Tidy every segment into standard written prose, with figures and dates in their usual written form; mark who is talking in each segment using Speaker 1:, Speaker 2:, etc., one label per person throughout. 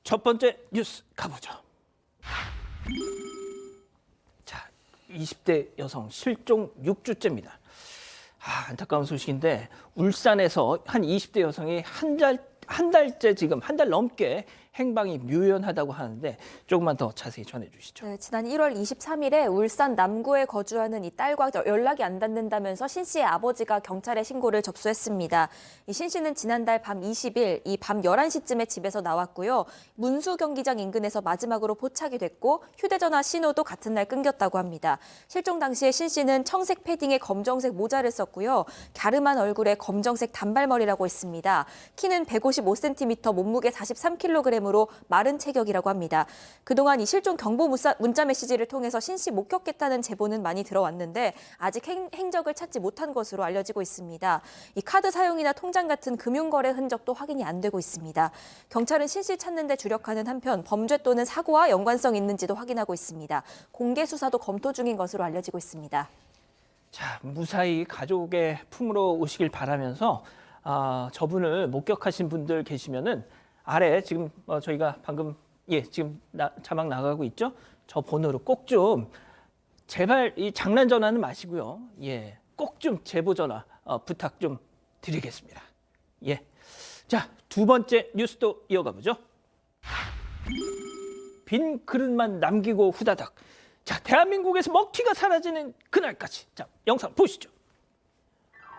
Speaker 1: 첫 번째 뉴스 가보죠. 자, 20대 여성 실종 6주째입니다. 안타까운 소식인데 울산에서 한 20대 여성이 한 달째 지금 한 달 넘게 행방이 묘연하다고 하는데 조금만 더 자세히 전해주시죠.
Speaker 2: 네, 지난 1월 23일에 울산 남구에 거주하는 이 딸과 연락이 안 닿는다면서 신 씨의 아버지가 경찰에 신고를 접수했습니다. 이 신 씨는 지난달 밤 20일 이 밤 11시쯤에 집에서 나왔고요. 문수 경기장 인근에서 마지막으로 포착이 됐고 휴대전화 신호도 같은 날 끊겼다고 합니다. 실종 당시에 신 씨는 청색 패딩에 검정색 모자를 썼고요. 갸름한 얼굴에 검정색 단발머리라고 했습니다. 키는 155cm, 몸무게 43kg으로 마른 체격이라고 합니다. 그동안 이 실종 경보 문자 메시지를 통해서 신 씨 목격했다는 제보는 많이 들어왔는데 아직 행적을 찾지 못한 것으로 알려지고 있습니다. 이 카드 사용이나 통장 같은 금융거래 흔적도 확인이 안 되고 있습니다. 경찰은 신 씨 찾는 데 주력하는 한편 범죄 또는 사고와 연관성 있는지도 확인하고 있습니다. 공개 수사도 검토 중인 것으로 알려지고 있습니다.
Speaker 1: 자, 무사히 가족의 품으로 오시길 바라면서 저분을 목격하신 분들 계시면은 아래 지금 저희가 방금 지금 자막 나가고 있죠? 저 번호로 꼭 좀 제발 이 장난 전화는 마시고요. 꼭 좀 제보 전화 부탁 좀 드리겠습니다. 자, 두 번째 뉴스도 이어가 보죠. 빈 그릇만 남기고 후다닥. 자, 대한민국에서 먹튀가 사라지는 그날까지. 자, 영상 보시죠.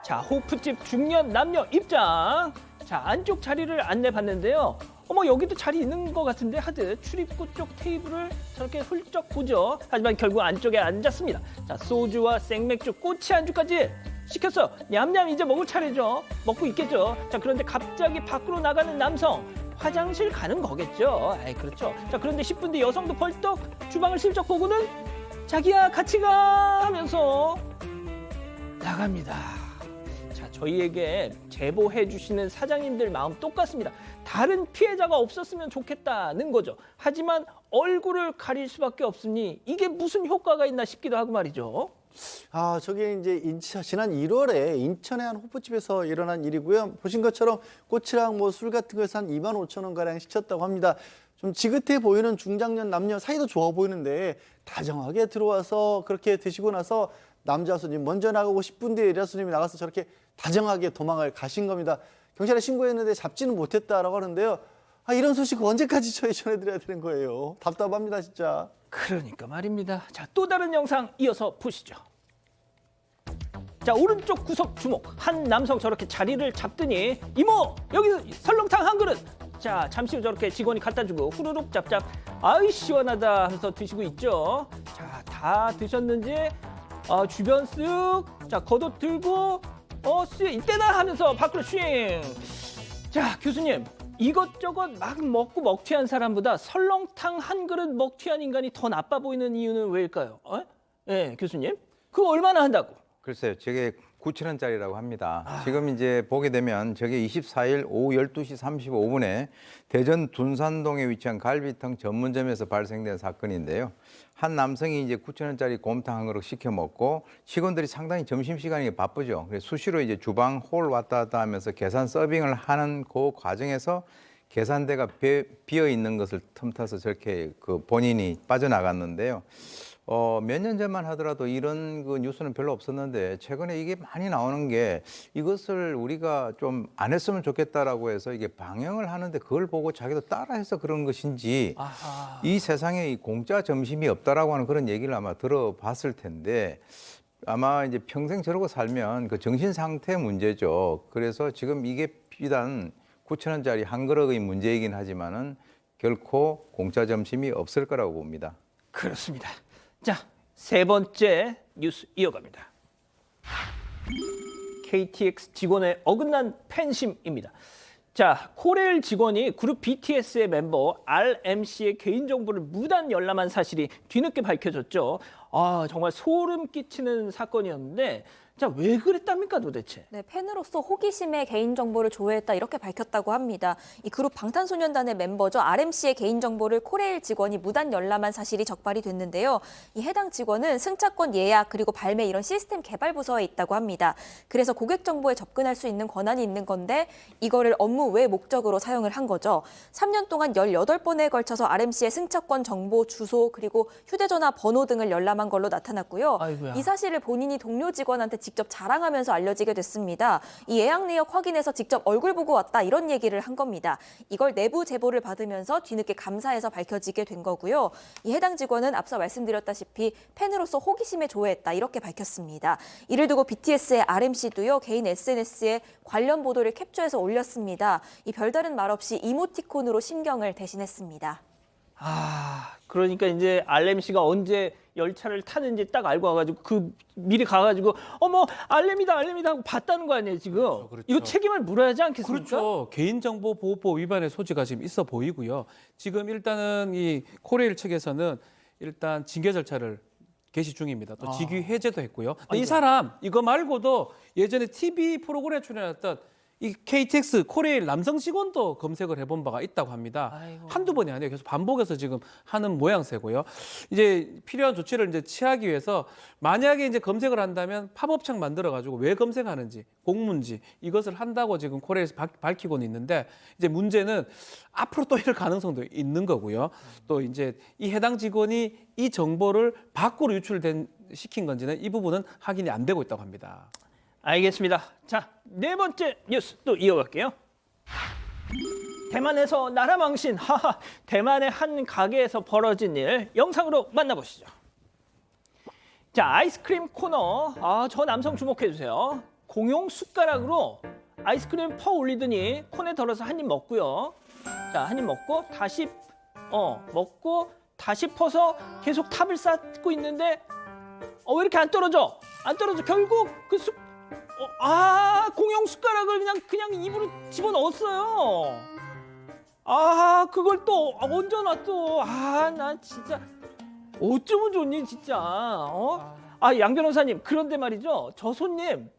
Speaker 1: 자, 호프집 중년 남녀 입장. 자, 안쪽 자리를 안내받는데요. 여기도 자리 있는 것 같은데 하듯 출입구 쪽 테이블을 저렇게 훌쩍 보죠. 하지만 결국 안쪽에 앉았습니다. 자, 소주와 생맥주, 꼬치 안주까지 시켰어요. 냠냠 이제 먹을 차례죠. 먹고 있겠죠. 자, 그런데 갑자기 밖으로 나가는 남성. 화장실 가는 거겠죠. 그렇죠. 자, 그런데 10분 뒤 여성도 벌떡 주방을 슬쩍 보고는 자기야 같이 가 하면서 나갑니다. 자, 저희에게 제보해 주시는 사장님들 마음 똑같습니다. 다른 피해자가 없었으면 좋겠다는 거죠. 하지만 얼굴을 가릴 수밖에 없으니 이게 무슨 효과가 있나 싶기도 하고 말이죠.
Speaker 3: 저게 이제 지난 1월에 인천의 한 호프집에서 일어난 일이고요. 보신 것처럼 꽃이랑 술 같은 것을 한 2만 5천 원 가량 시켰다고 합니다. 좀 지긋해 보이는 중장년 남녀 사이도 좋아 보이는데 다정하게 들어와서 그렇게 드시고 나서 남자 손님 먼저 나가고 10분 뒤에 여자 손님이 나가서 저렇게 다정하게 도망을 가신 겁니다. 경찰에 신고했는데 잡지는 못했다라고 하는데요. 이런 소식 언제까지 저희 전해드려야 되는 거예요. 답답합니다, 진짜.
Speaker 1: 그러니까 말입니다. 자, 또 다른 영상 이어서 보시죠. 자, 오른쪽 구석 주목. 한 남성 저렇게 자리를 잡더니 이모 여기 설렁탕 한 그릇. 자, 잠시 후 저렇게 직원이 갖다 주고 후루룩 짭짭. 아이 시원하다 하면서 드시고 있죠. 자, 다 드셨는지 주변 쓱. 자, 겉옷 들고 이때다 하면서 밖으로 쉥. 자, 교수님. 이것저것 막 먹고 먹튀한 사람보다 설렁탕 한 그릇 먹튀한 인간이 더 나빠 보이는 이유는 왜일까요? 교수님. 그거 얼마나 한다고?
Speaker 4: 글쎄요. 저게 9,000원짜리라고 합니다. 지금 이제 보게 되면 저게 24일 오후 12시 35분에 대전 둔산동에 위치한 갈비탕 전문점에서 발생된 사건인데요. 한 남성이 이제 9,000원짜리 곰탕 한 그릇 시켜 먹고 직원들이 상당히 점심시간이 바쁘죠. 그래서 수시로 이제 주방 홀 왔다 갔다 하면서 계산 서빙을 하는 그 과정에서 계산대가 비어 있는 것을 틈타서 저렇게 본인이 빠져나갔는데요. 몇 년 전만 하더라도 이런 뉴스는 별로 없었는데 최근에 이게 많이 나오는 게 이것을 우리가 좀 안 했으면 좋겠다라고 해서 이게 방영을 하는데 그걸 보고 자기도 따라해서 그런 것인지 이 세상에 이 공짜 점심이 없다라고 하는 그런 얘기를 아마 들어봤을 텐데 아마 이제 평생 저러고 살면 그 정신 상태 문제죠. 그래서 지금 이게 비단 9,000원짜리 한 그릇의 문제이긴 하지만은 결코 공짜 점심이 없을 거라고 봅니다.
Speaker 1: 그렇습니다. 자, 세 번째 뉴스 이어갑니다. KTX 직원의 어긋난 팬심입니다. 자, 코레일 직원이 그룹 BTS의 멤버 RMC의 개인정보를 무단 열람한 사실이 뒤늦게 밝혀졌죠. 정말 소름 끼치는 사건이었는데 자, 왜 그랬답니까 도대체?
Speaker 2: 네, 팬으로서 호기심에 개인정보를 조회했다 이렇게 밝혔다고 합니다. 이 그룹 방탄소년단의 멤버죠. RMC의 개인정보를 코레일 직원이 무단 열람한 사실이 적발이 됐는데요. 이 해당 직원은 승차권 예약 그리고 발매 이런 시스템 개발 부서에 있다고 합니다. 그래서 고객 정보에 접근할 수 있는 권한이 있는 건데 이거를 업무 외 목적으로 사용을 한 거죠. 3년 동안 18번에 걸쳐서 RMC의 승차권 정보, 주소 그리고 휴대전화 번호 등을 열람한 걸로 나타났고요.
Speaker 1: 아이고야.
Speaker 2: 이 사실을 본인이 동료 직원한테 직접 자랑하면서 알려지게 됐습니다. 이 예약 내역 확인해서 직접 얼굴 보고 왔다 이런 얘기를 한 겁니다. 이걸 내부 제보를 받으면서 뒤늦게 감사해서 밝혀지게 된 거고요. 이 해당 직원은 앞서 말씀드렸다시피 팬으로서 호기심에 조회했다 이렇게 밝혔습니다. 이를 두고 BTS의 RMC도요 개인 SNS에 관련 보도를 캡처해서 올렸습니다. 이 별다른 말 없이 이모티콘으로 심경을 대신했습니다.
Speaker 1: 아, 그러니까 이제 RMC가 언제 열차를 타는지 딱 알고 와가지고 미리 가가지고 어머 알렘이다 하고 봤다는 거 아니에요 지금?
Speaker 5: 그렇죠.
Speaker 1: 이거 책임을 물어야 하지 않겠습니까?
Speaker 5: 그렇죠. 개인정보보호법 위반의 소지가 지금 있어 보이고요. 지금 일단은 이 코레일 측에서는 일단 징계 절차를 개시 중입니다. 또 직위 해제도 했고요. 근데 이 사람 이거 말고도 예전에 TV 프로그램에 출연했던 이 KTX 코레일 남성 직원도 검색을 해본 바가 있다고 합니다.
Speaker 1: 아이고.
Speaker 5: 한두 번이 아니에요. 계속 반복해서 지금 하는 모양새고요. 이제 필요한 조치를 이제 취하기 위해서 만약에 이제 검색을 한다면 팝업창 만들어 가지고 왜 검색하는지, 공문지 이것을 한다고 지금 코레일에서 밝히고는 있는데 이제 문제는 앞으로 또 이럴 가능성도 있는 거고요. 또 이제 이 해당 직원이 이 정보를 밖으로 시킨 건지는 이 부분은 확인이 안 되고 있다고 합니다.
Speaker 1: 알겠습니다. 자, 네 번째 뉴스 또 이어갈게요. 대만에서 나라 망신, 하하, 대만의 한 가게에서 벌어진 일 영상으로 만나보시죠. 자, 아이스크림 코너, 저 남성 주목해 주세요. 공용 숟가락으로 아이스크림 퍼 올리더니 콘에 덜어서 한 입 먹고요. 자, 한 입 먹고 다시 퍼서 계속 탑을 쌓고 있는데 왜 이렇게 안 떨어져? 결국 공용 숟가락을 그냥 입으로 집어넣었어요. 그걸 또 얹어놔 또. 나 진짜 어쩌면 좋니 진짜. 양 변호사님, 그런데 말이죠. 저 손님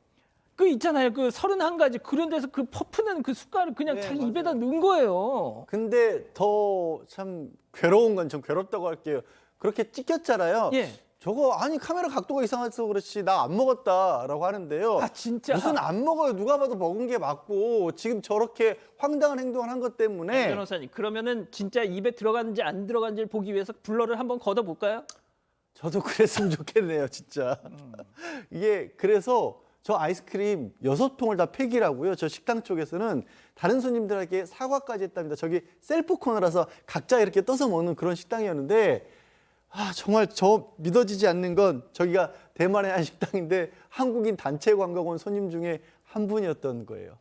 Speaker 1: 있잖아요. 31가지 그런 데서 퍼프는 숟가락을 그냥
Speaker 3: 네,
Speaker 1: 자기
Speaker 3: 맞아요.
Speaker 1: 입에다 넣은 거예요.
Speaker 3: 근데 더 참 괴로운 건 좀 괴롭다고 할게요. 그렇게 찍혔잖아요.
Speaker 1: 예.
Speaker 3: 저거 아니 카메라 각도가 이상해서 그렇지 나 안 먹었다라고 하는데요.
Speaker 1: 진짜.
Speaker 3: 무슨 안 먹어요. 누가 봐도 먹은 게 맞고 지금 저렇게 황당한 행동을 한 것 때문에
Speaker 1: 변호사님, 그러면은 진짜 입에 들어갔는지 안 들어갔는지를 보기 위해서 블러를 한번 걷어볼까요?
Speaker 3: 저도 그랬으면 좋겠네요, 진짜. 이게 그래서 저 아이스크림 6통을 다 폐기라고요. 저 식당 쪽에서는 다른 손님들에게 사과까지 했답니다. 저기 셀프 코너라서 각자 이렇게 떠서 먹는 그런 식당이었는데 정말 저 믿어지지 않는 건 저기가 대만의 한 식당인데 한국인 단체 관광 온 손님 중에 한 분이었던 거예요.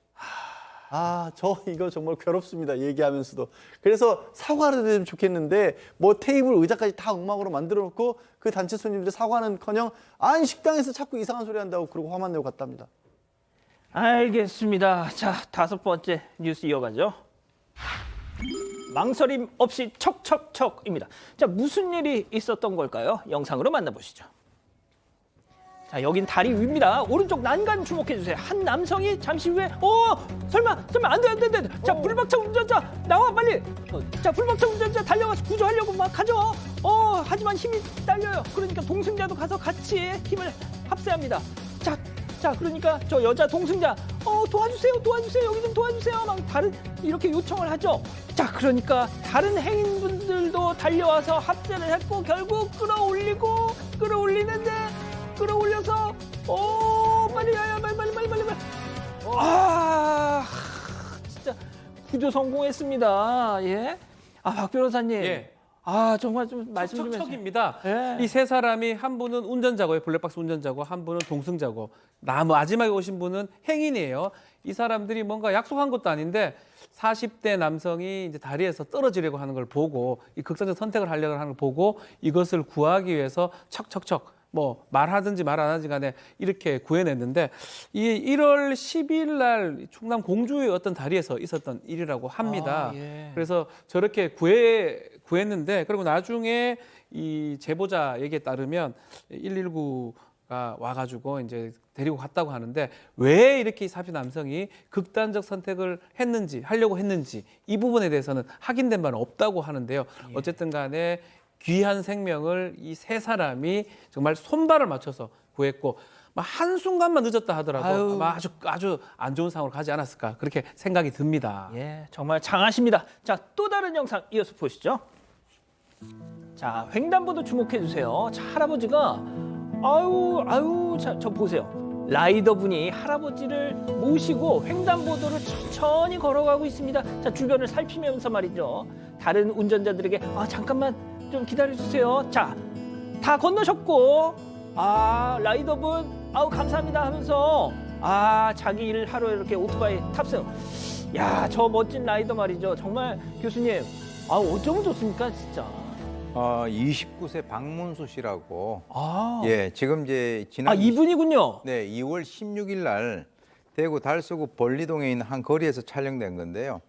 Speaker 3: 저 이거 정말 괴롭습니다. 얘기하면서도. 그래서 사과를 해도 좋겠는데 뭐 테이블 의자까지 다 엉망으로 만들어 놓고 그 단체 손님들 사과는커녕 아니 식당에서 자꾸 이상한 소리 한다고 그러고 화만 내고 갔답니다.
Speaker 1: 알겠습니다. 자, 5번째 뉴스 이어가죠. 망설임 없이 척척척입니다. 자, 무슨 일이 있었던 걸까요? 영상으로 만나보시죠. 자, 여긴 다리 위입니다. 오른쪽 난간 주목해 주세요. 한 남성이 잠시 후에 설마 안 돼. 자, 불박차 운전자 나와 빨리. 자, 불박차 운전자 달려가서 구조하려고 막 가죠. 하지만 힘이 딸려요. 그러니까 동승자도 가서 같이 힘을 합세합니다. 자, 그러니까 저 여자 동승자 도와주세요. 여기 좀 도와주세요. 막 이렇게 요청을 하죠. 자, 그러니까 다른 행인분들도 달려와서 합세를 했고 결국 끌어올리는데 끌어올려서 빨리 진짜 구조 성공했습니다. 예. 박 변호사님.
Speaker 5: 예.
Speaker 1: 정말 좀 말씀 좀 해주세요.
Speaker 5: 척척척입니다.
Speaker 1: 예.
Speaker 5: 이 세 사람이 한 분은 운전자고요. 블랙박스 운전자고 한 분은 동승자고 마지막에 오신 분은 행인이에요. 이 사람들이 뭔가 약속한 것도 아닌데 40대 남성이 이제 다리에서 떨어지려고 하는 걸 보고 이 극단적 선택을 하려고 하는 걸 보고 이것을 구하기 위해서 척척척 말하든지 말 안 하든지 간에 이렇게 구해냈는데 이 1월 10일 날 충남 공주의 어떤 다리에서 있었던 일이라고 합니다.
Speaker 1: 예.
Speaker 5: 그래서 저렇게 구했는데 그리고 나중에 이 제보자 얘기에 따르면 119 와가지고 이제 데리고 갔다고 하는데 왜 이렇게 이 사피 남성이 극단적 선택을 하려고 했는지 이 부분에 대해서는 확인된 바는 없다고 하는데요. 어쨌든 간에 귀한 생명을 이 세 사람이 정말 손발을 맞춰서 구했고 한순간만 늦었다 하더라도
Speaker 1: 아유.
Speaker 5: 아마 아주 안 좋은 상황으로 가지 않았을까 그렇게 생각이 듭니다.
Speaker 1: 예, 정말 장하십니다. 자, 또 다른 영상 이어서 보시죠. 자, 횡단보도 주목해 주세요. 자, 할아버지가 아유, 자, 저 보세요. 라이더분이 할아버지를 모시고 횡단보도를 천천히 걸어가고 있습니다. 자, 주변을 살피면서 말이죠. 다른 운전자들에게 잠깐만 좀 기다려 주세요. 자, 다 건너셨고 라이더분 감사합니다 하면서 자기 일 하러 이렇게 오토바이 탑승. 야, 저 멋진 라이더 말이죠. 정말 교수님, 어쩌면 좋습니까, 진짜.
Speaker 4: 29세 박문수 씨라고.
Speaker 1: 아,
Speaker 4: 예, 지금 이제 지난
Speaker 1: 이분이군요.
Speaker 4: 네, 2월 16일 날 대구 달서구 벌리동에 있는 한 거리에서 촬영된 건데요.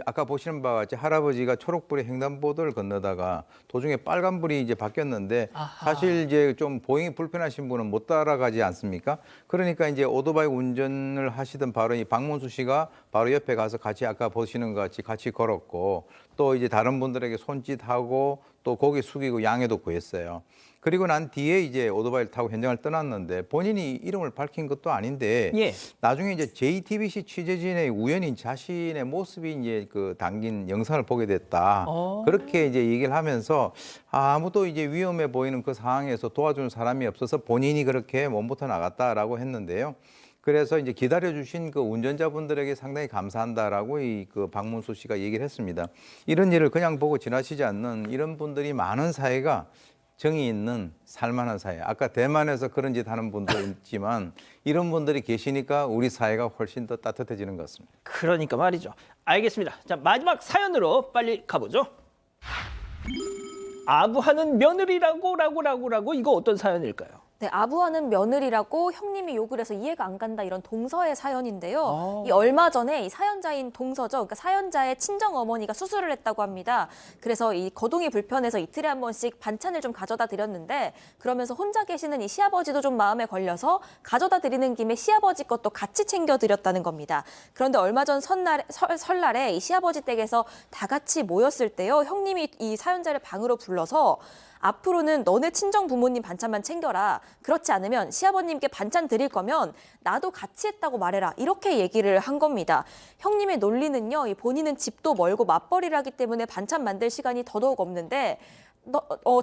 Speaker 4: 아까 보시는 바와 같이 할아버지가 초록불에 횡단보도를 건너다가 도중에 빨간불이 이제 바뀌었는데
Speaker 1: 아하.
Speaker 4: 사실 이제 좀 보행이 불편하신 분은 못 따라가지 않습니까? 그러니까 이제 오토바이 운전을 하시던 바로 이 박문수 씨가 바로 옆에 가서 같이 아까 보시는 것 같이 같이 걸었고 또 이제 다른 분들에게 손짓하고 또 고개 숙이고 양해도 구했어요. 그리고 난 뒤에 이제 오토바이를 타고 현장을 떠났는데 본인이 이름을 밝힌 것도 아닌데
Speaker 1: 예.
Speaker 4: 나중에 이제 JTBC 취재진의 우연히 자신의 모습이 이제 담긴 영상을 보게 됐다. 그렇게 이제 얘기를 하면서 아무도 이제 위험해 보이는 그 상황에서 도와주는 사람이 없어서 본인이 그렇게 몸부터 나갔다라고 했는데요. 그래서 이제 기다려주신 그 운전자분들에게 상당히 감사한다라고 그 박문수 씨가 얘기를 했습니다. 이런 일을 그냥 보고 지나치지 않는 이런 분들이 많은 사회가 정이 있는 살만한 사회. 아까 대만에서 그런 짓 하는 분도 있지만 이런 분들이 계시니까 우리 사회가 훨씬 더 따뜻해지는 것 같습니다.
Speaker 1: 그러니까 말이죠. 알겠습니다. 자, 마지막 사연으로 빨리 가보죠. 아부하는 며느리라고 이거 어떤 사연일까요?
Speaker 2: 네, 아부하는 며느리라고 형님이 욕을 해서 이해가 안 간다 이런 동서의 사연인데요. 이 얼마 전에 이 사연자인 동서죠. 그러니까 사연자의 친정 어머니가 수술을 했다고 합니다. 그래서 이 거동이 불편해서 이틀에 한 번씩 반찬을 좀 가져다 드렸는데 그러면서 혼자 계시는 이 시아버지도 좀 마음에 걸려서 가져다 드리는 김에 시아버지 것도 같이 챙겨 드렸다는 겁니다. 그런데 얼마 전 설날에 이 시아버지 댁에서 다 같이 모였을 때요. 형님이 이 사연자를 방으로 불러서 앞으로는 너네 친정 부모님 반찬만 챙겨라. 그렇지 않으면 시아버님께 반찬 드릴 거면 나도 같이 했다고 말해라. 이렇게 얘기를 한 겁니다. 형님의 논리는요. 본인은 집도 멀고 맞벌이를 하기 때문에 반찬 만들 시간이 더더욱 없는데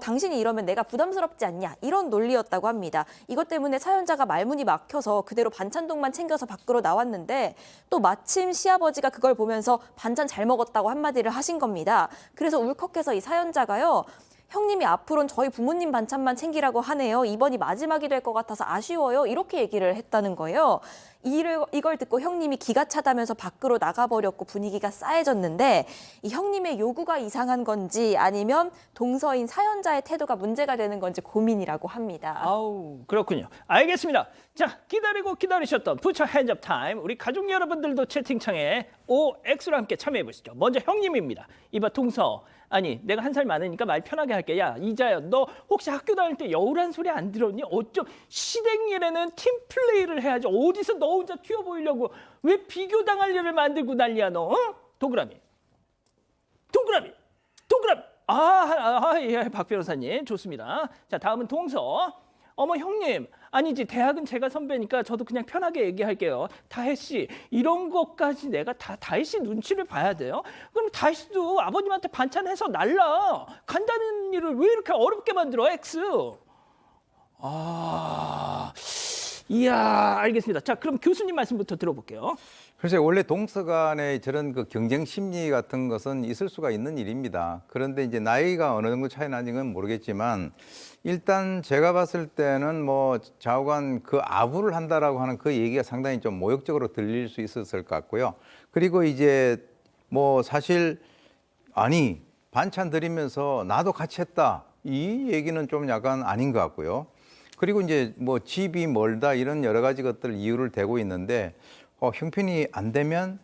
Speaker 2: 당신이 이러면 내가 부담스럽지 않냐 이런 논리였다고 합니다. 이것 때문에 사연자가 말문이 막혀서 그대로 반찬통만 챙겨서 밖으로 나왔는데 또 마침 시아버지가 그걸 보면서 반찬 잘 먹었다고 한마디를 하신 겁니다. 그래서 울컥해서 이 사연자가요. 형님이 앞으로는 저희 부모님 반찬만 챙기라고 하네요. 이번이 마지막이 될 것 같아서 아쉬워요. 이렇게 얘기를 했다는 거예요. 이걸 듣고 형님이 기가 차다면서 밖으로 나가버렸고 분위기가 싸해졌는데 이 형님의 요구가 이상한 건지 아니면 동서인 사연자의 태도가 문제가 되는 건지 고민이라고 합니다.
Speaker 1: 그렇군요. 알겠습니다. 자, 기다리셨던 부처 핸즈업 타임. 우리 가족 여러분들도 채팅창에 OX로 함께 참여해 보시죠. 먼저 형님입니다. 이봐 동서. 아니 내가 한 살 많으니까 말 편하게 할게. 야 이자야 너 혹시 학교 다닐 때 여우란 소리 안 들었니? 어쩜 시댁일에는 팀플레이를 해야지. 어디서 너 혼자 튀어 보이려고 왜 비교당할 일을 만들고 난리야 너? 동그라미. 예, 박 변호사님 좋습니다. 자 다음은 동서. 어머 형님 아니지 대학은 제가 선배니까 저도 그냥 편하게 얘기할게요. 다혜 씨 이런 것까지 내가 다혜 씨 눈치를 봐야 돼요? 그럼 다혜 씨도 아버님한테 반찬해서 날라. 간다는 일을 왜 이렇게 어렵게 만들어 X. 이야 알겠습니다. 자 그럼 교수님 말씀부터 들어볼게요.
Speaker 4: 글쎄 원래 동서 간의 저런 그 경쟁 심리 같은 것은 있을 수가 있는 일입니다. 그런데 이제 나이가 어느 정도 차이 나는지는 모르겠지만 일단 제가 봤을 때는 뭐 좌우간 그 아부를 한다라고 하는 그 얘기가 상당히 좀 모욕적으로 들릴 수 있었을 것 같고요. 그리고 이제 뭐 사실 아니 반찬 드리면서 나도 같이 했다 이 얘기는 좀 약간 아닌 것 같고요. 그리고 이제 뭐 집이 멀다 이런 여러 가지 것들 이유를 대고 있는데 형편이 안 되면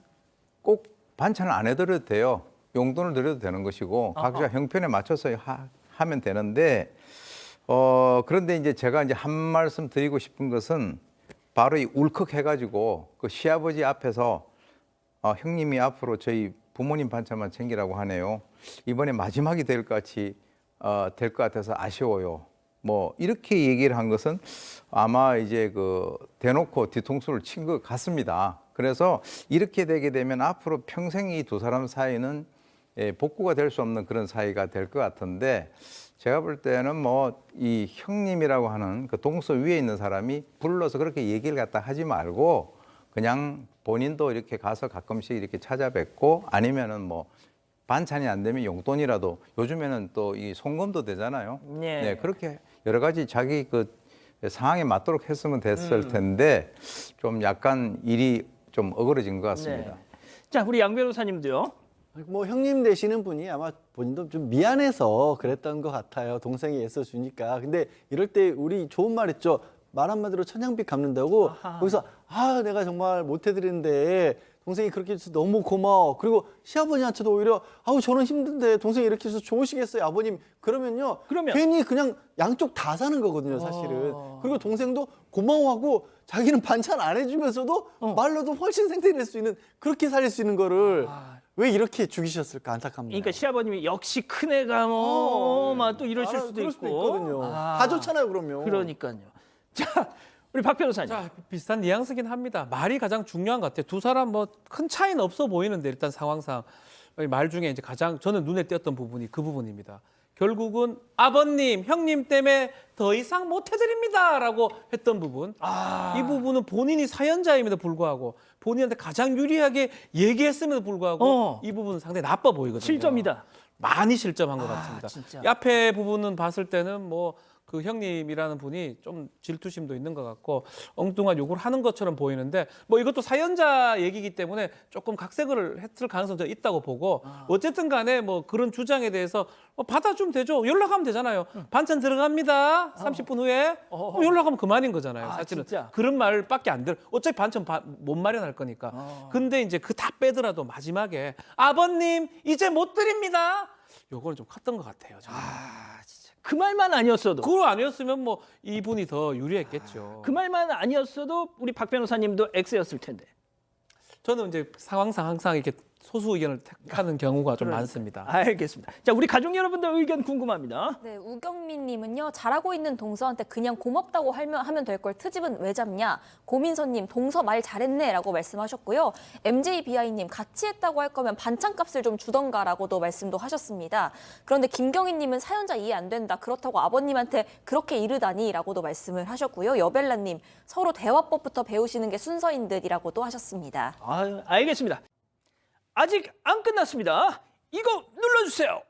Speaker 4: 꼭 반찬을 안 해드려도 돼요. 용돈을 드려도 되는 것이고 각자 형편에 맞춰서 하면 되는데 그런데 이제 제가 이제 한 말씀 드리고 싶은 것은 바로 이 울컥해가지고 그 시아버지 앞에서 형님이 앞으로 저희 부모님 반찬만 챙기라고 하네요. 이번에 마지막이 될 것 같아서 아쉬워요. 뭐 이렇게 얘기를 한 것은 아마 이제 그 대놓고 뒤통수를 친 것 같습니다. 그래서 이렇게 되게 되면 앞으로 평생 이 두 사람 사이는 복구가 될 수 없는 그런 사이가 될 것 같은데 제가 볼 때는 뭐 이 형님이라고 하는 그 동서 위에 있는 사람이 불러서 그렇게 얘기를 갖다 하지 말고 그냥 본인도 이렇게 가서 가끔씩 이렇게 찾아뵙고 아니면은 뭐 반찬이 안 되면 용돈이라도 요즘에는 또 이 송금도 되잖아요.
Speaker 1: 네.
Speaker 4: 그렇게 여러 가지 자기 그 상황에 맞도록 했으면 됐을 텐데 좀 약간 일이 좀 어그러진 것 같습니다.
Speaker 1: 네. 자, 우리 양 변호사님도요.
Speaker 3: 뭐 형님 되시는 분이 아마 본인도 좀 미안해서 그랬던 것 같아요. 동생이 애써 주니까. 근데 이럴 때 우리 좋은 말 있죠. 말 한마디로 천냥빚 갚는다고.
Speaker 1: 아하.
Speaker 3: 거기서 내가 정말 못해드리는데 동생이 그렇게 해줘서 너무 고마워. 그리고 시아버지한테도 오히려 저는 힘든데 동생이 이렇게 해서 좋으시겠어요 아버님. 그러면 괜히 그냥 양쪽 다 사는 거거든요 사실은. 그리고 동생도 고마워하고 자기는 반찬 안 해주면서도 말로도 훨씬 생태낼 수 있는 그렇게 살릴 수 있는 거를 왜 이렇게 죽이셨을까 안타깝네요.
Speaker 1: 그러니까 시아버님이 역시 큰애가 막 또 이러실 수도
Speaker 3: 그럴
Speaker 1: 있고.
Speaker 3: 있거든요. 다 좋잖아요 그러면.
Speaker 1: 그러니까요. 자, 우리 박 변호사님.
Speaker 5: 자, 비슷한 뉘앙스긴 합니다. 말이 가장 중요한 것 같아요. 두 사람 뭐 큰 차이는 없어 보이는데 일단 상황상 말 중에 이제 가장 저는 눈에 띄었던 부분이 그 부분입니다. 결국은 아버님, 형님 때문에 더 이상 못 해드립니다라고 했던 부분. 이 부분은 본인이 사연자임에도 불구하고 본인한테 가장 유리하게 얘기했음에도 불구하고 이 부분은 상당히 나빠 보이거든요.
Speaker 1: 실점이다.
Speaker 5: 많이 실점한 것 같습니다.
Speaker 1: 진짜.
Speaker 5: 이 앞에 부분은 봤을 때는 뭐 그 형님이라는 분이 좀 질투심도 있는 것 같고 엉뚱한 요구를 하는 것처럼 보이는데 뭐 이것도 사연자 얘기이기 때문에 조금 각색을 했을 가능성도 있다고 보고 어쨌든 간에 뭐 그런 주장에 대해서 받아주면 되죠. 연락하면 되잖아요. 반찬 들어갑니다. 30분 후에 연락하면 그만인 거잖아요. 사실은
Speaker 1: 진짜?
Speaker 5: 그런 말밖에 안 들. 어차피 반찬 못 마련할 거니까. 근데 이제 그 다 빼더라도 마지막에 아버님 이제 못 드립니다. 요거는 좀 컸던 것 같아요. 저는.
Speaker 1: 진짜. 그 말만 아니었어도.
Speaker 5: 그거 아니었으면 뭐 이분이 더 유리했겠죠.
Speaker 1: 그 말만 아니었어도 우리 박 변호사님도 X였을 텐데.
Speaker 5: 저는 이제 상황상 항상 이렇게 소수 의견을 택하는 경우가 좀 많습니다.
Speaker 1: 알겠습니다. 자, 우리 가족 여러분들 의견 궁금합니다.
Speaker 2: 네, 우경민 님은요. 잘하고 있는 동서한테 그냥 고맙다고 하면 될 걸 트집은 왜 잡냐. 고민선 님, 동서 말 잘했네라고 말씀하셨고요. MJBI 님, 같이 했다고 할 거면 반찬값을 좀 주던가라고도 말씀도 하셨습니다. 그런데 김경희 님은 사연자 이해 안 된다. 그렇다고 아버님한테 그렇게 이르다니라고도 말씀을 하셨고요. 여벨라 님, 서로 대화법부터 배우시는 게 순서인 듯이라고도 하셨습니다.
Speaker 1: 알겠습니다. 아직 안 끝났습니다. 이거 눌러주세요.